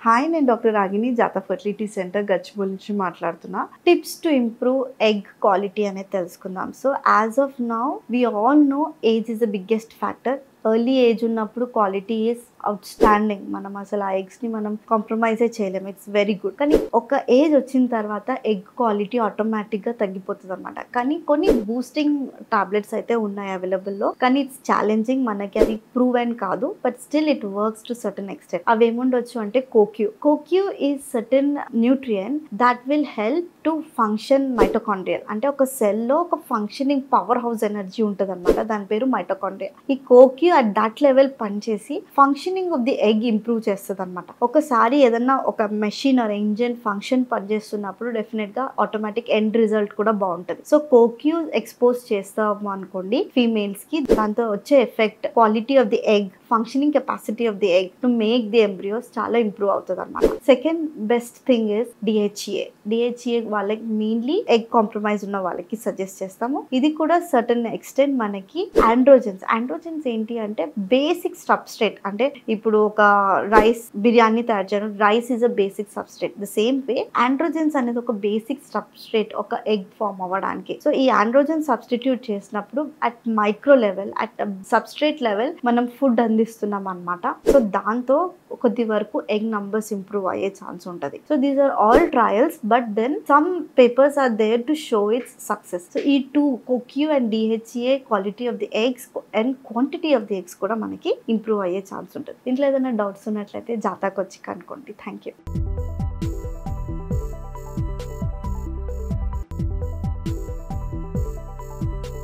Hi, నేను doctor Ragini Jatha fertility centre Gachibowli నుంచి మాట్లాడుతున్నా. Tips to improve egg quality అనేది తెలుసుకుందాం. So as of now we all know age is the biggest factor. Early age ఉన్నప్పుడు quality is outstanding. మనం అసలు ఆ ఎగ్స్ని మనం కాంప్రమైజే చేయలేము. It's very good. కానీ ఒక ఏజ్ వచ్చిన తర్వాత ఎగ్ క్వాలిటీ ఆటోమేటిక్గా తగ్గిపోతుంది అనమాట. కానీ కొన్ని బూస్టింగ్ టాబ్లెట్స్ అయితే ఉన్నాయి అవైలబుల్లో. కానీ ఇట్స్ ఛాలెంజింగ్. మనకి అది ప్రూవ్ అండ్ కాదు, but still it works to certain extent. అవి ఏముండొచ్చు అంటే CoQ is certain nutrient that will help to function mitochondrial. అంటే ఒక సెల్లో ఒక ఫంక్షనింగ్ పవర్ హౌస్ ఎనర్జీ ఉంటుంది అనమాట. దాని పేరు మైటోకాండ్రియా. ఈ కోక్యూ అట్ దట్ లెవెల్ పనిచేసి functioning of the egg improve చేస్తుంది అనమాట. ఒకసారి ఏదన్నా ఒక మెషిన్ ఆర్ ఇంజిన్ ఫంక్షన్ పనిచేస్తున్నప్పుడు డెఫినెట్గా ఆటోమేటిక్ ఎండ్ రిజల్ట్ కూడా బాగుంటుంది. సో కోక్యూ ఎక్స్పోజ్ చేస్తాము అనుకోండి ఫీమేల్స్ కి, దాంతో వచ్చే effect quality of the egg, functioning capacity of the egg to make the embryos చాలా ఇంప్రూవ్ అవుతుంది అనమాట. Second best thing is DHA వాళ్ళకి మెయిన్లీ ఎగ్ కాంప్రమైజ్ ఉన్న వాళ్ళకి సజెస్ట్ చేస్తాము. ఇది కూడా సర్టన్ ఎక్స్టెంట్ మనకి ఆండ్రోజెన్స్ ఏంటి అంటే బేసిక్ సబ్స్ట్రేట్. అంటే ఇప్పుడు ఒక రైస్ బిర్యానీ తయారు చేయడం, rice is a basic substrate. The same way androgens అనేది ఒక బేసిక్ సబ్స్ట్రేట్ ఒక ఎగ్ ఫామ్ అవ్వడానికి. సో ఈ ఆండ్రోజెన్ సబ్స్టిట్యూట్ చేసినప్పుడు at micro level, at substrate level మనం ఫుడ్ అందిస్తున్నాం అనమాట. సో దాంతో కొద్ది వరకు ఎగ్ నంబర్స్ ఇంప్రూవ్ అయ్యే ఛాన్స్ ఉంటుంది. So these are all trials, but then some papers are there to show its success. So ఈ two CoQ and DHA quality of the eggs and quantity of the eggs కూడా మనకి improve అయ్యే chance ఉంటుంది. దీంట్లో ఏదైనా doubts ఉన్నట్లయితే జాతాకు వచ్చి కనుక్కోండి. Thank you.